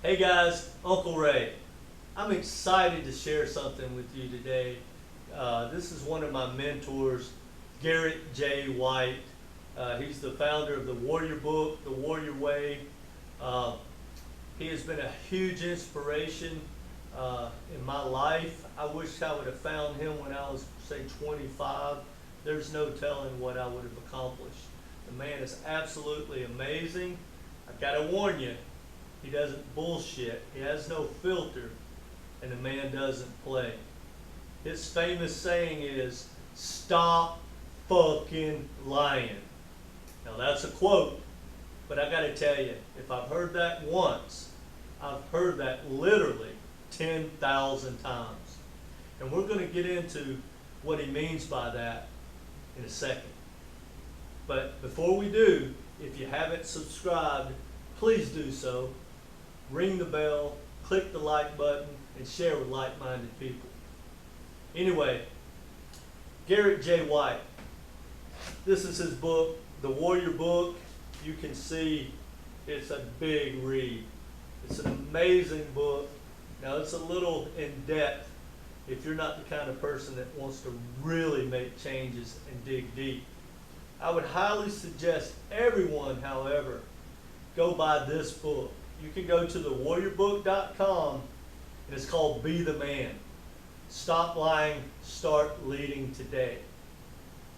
Hey guys, Uncle Ray. I'm excited to share something with you today. This is one of my mentors, Garrett J. He's the founder of the Warrior Book, The Warrior Way. Uh, he has been a huge inspiration in my life. I wish I would have found him when I was, say, 25. There's no telling what I would have accomplished. The man is absolutely amazing. I've got to warn you, he doesn't bullshit. He has no filter, and the man doesn't play. His famous saying is, "Stop fucking lying." Now that's a quote, but I got to tell you, if I've heard that once, I've heard that literally 10,000 times. And we're going to get into what he means by that in a second. But before we do, if you haven't subscribed, please do so. Ring the bell, click the like button, and share with like-minded people. Anyway, Garrett J. White. This is his book, The Warrior Book. You can see it's a big read. It's an amazing book. Now, it's a little in-depth if you're not the kind of person that wants to really make changes and dig deep. I would highly suggest everyone, however, go buy this book. You can go to thewarriorbook.com, and it's called Be the Man. Stop lying, start leading today.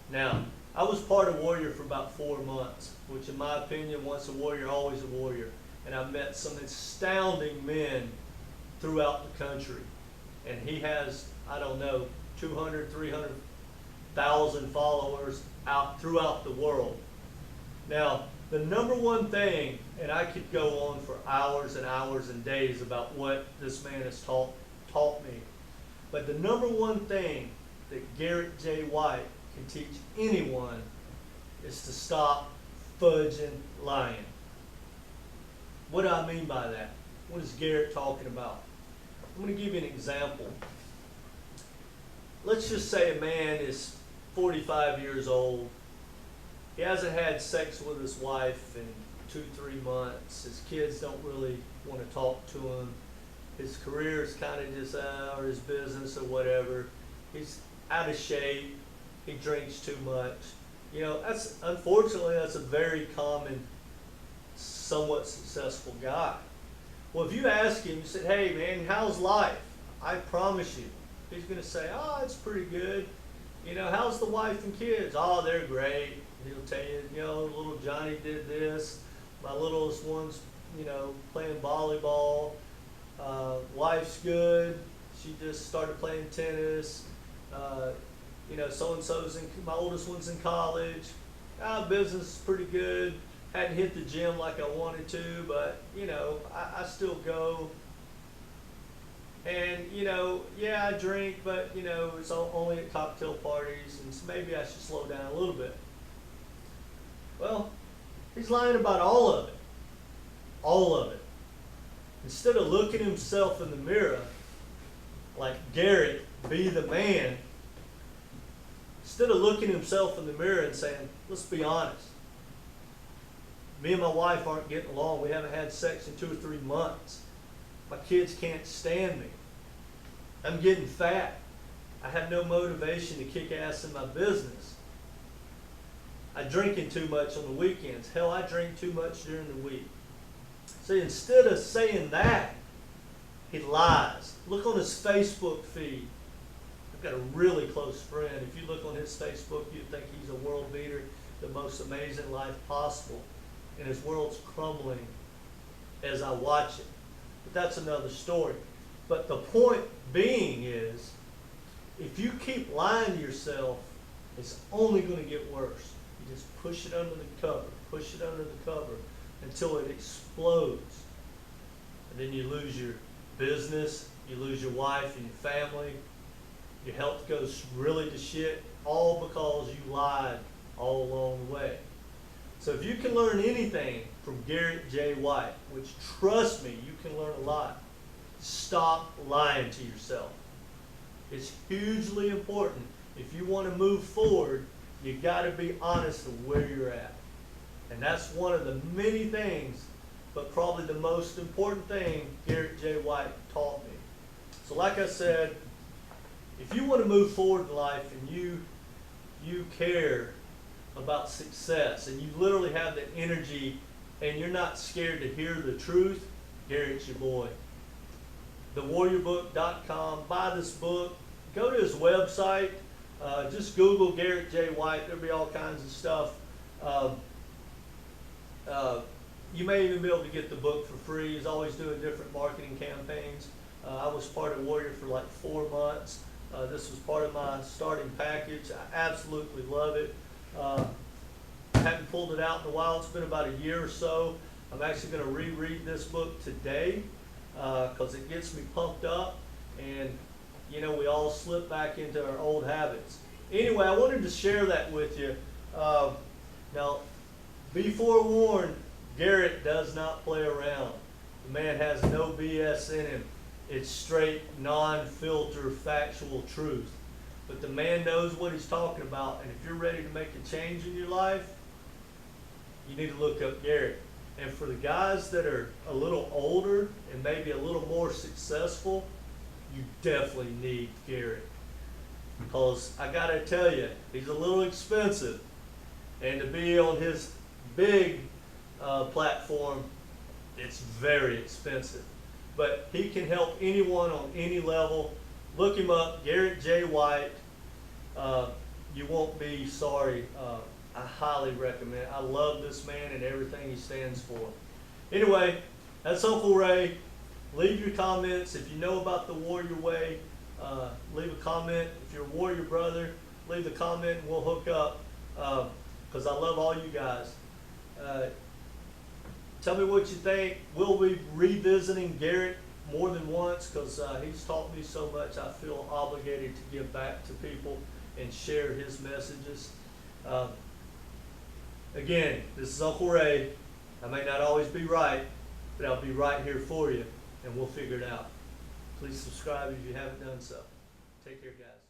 Now, I was part of Warrior for about 4 months, which in my opinion, once a warrior, always a warrior. And I've met some astounding men throughout the country. And he has, I don't know, 200, 300,000 followers out throughout the world. Now, the number one thing, and I could go on for hours and hours and days about what this man has taught me, but the number one thing that Garrett J. White can teach anyone is to stop fudging lying. What do I mean by that? What is Garrett talking about? I'm going to give you an example. Let's just say a man is 45 years old. He hasn't had sex with his wife in 2-3 months. His kids don't really want to talk to him. His career is kind of just, or his business or whatever. He's out of shape. He drinks too much. You know, unfortunately, that's a very common, somewhat successful guy. Well, if you ask him, you said, "Hey man, how's life?" I promise you, he's going to say, "Oh, it's pretty good." You know, "How's the wife and kids?" "Oh, they're great." He'll tell you, you know, little Johnny did this. My littlest one's, you know, playing volleyball. Wife's good. She just started playing tennis. You know, so-and-so's my oldest one's in college. Business is pretty good. Hadn't hit the gym like I wanted to, but, you know, I still go. And, you know, yeah, I drink, but, you know, it's only at cocktail parties, and so maybe I should slow down a little bit. Well, he's lying about all of it. All of it. Instead of looking himself in the mirror, like Garrett, be the man, instead of looking himself in the mirror and saying, "Let's be honest. Me and my wife aren't getting along. We haven't had sex in 2 or 3 months. My kids can't stand me. I'm getting fat. I have no motivation to kick ass in my business. I'm drinking too much on the weekends. Hell, I drink too much during the week." See, instead of saying that, he lies. Look on his Facebook feed. I've got a really close friend. If you look on his Facebook, you'd think he's a world beater, the most amazing life possible. And his world's crumbling as I watch it. But that's another story. But the point being is, if you keep lying to yourself, it's only going to get worse. You just push it under the cover, push it under the cover until it explodes. And then you lose your business, you lose your wife and your family, your health goes really to shit, all because you lied all along the way. So if you can learn anything from Garrett J. White, which trust me, you can learn a lot, stop lying to yourself. It's hugely important. If you want to move forward, you got to be honest of where you're at. And that's one of the many things but probably the most important thing Garrett J. White taught me. So like I said, if you want to move forward in life and you care about success and you literally have the energy and you're not scared to hear the truth, Garrett's your boy. TheWarriorBook.com. Buy this book. Go to his website. Just Google Garrett J. White. There'll be all kinds of stuff. You may even be able to get the book for free. He's always doing different marketing campaigns. I was part of Warrior for like 4 months. This was part of my starting package. I absolutely love it. I haven't pulled it out in a while. It's been about a year or so. I'm actually going to reread this book today because it gets me pumped up, and you know, we all slip back into our old habits. Anyway, I wanted to share that with you. Now, be forewarned, Garrett does not play around. The man has no BS in him. It's straight, non-filter, factual truth. But the man knows what he's talking about, and if you're ready to make a change in your life, you need to look up Garrett. And for the guys that are a little older and maybe a little more successful, you definitely need Garrett. Because I gotta tell you, he's a little expensive. And to be on his big platform, it's very expensive. But he can help anyone on any level. Look him up, Garrett J. White. You won't be sorry. I highly recommend. I love this man and everything he stands for. Anyway, that's Uncle Ray. Leave your comments. If you know about the Warrior Way, leave a comment. If you're a Warrior brother, leave the comment and we'll hook up because I love all you guys. Tell me what you think. We'll be revisiting Garrett more than once because he's taught me so much. I feel obligated to give back to people and share his messages. Again, this is Uncle Ray. I may not always be right, but I'll be right here for you, and we'll figure it out. Please subscribe if you haven't done so. Take care, guys.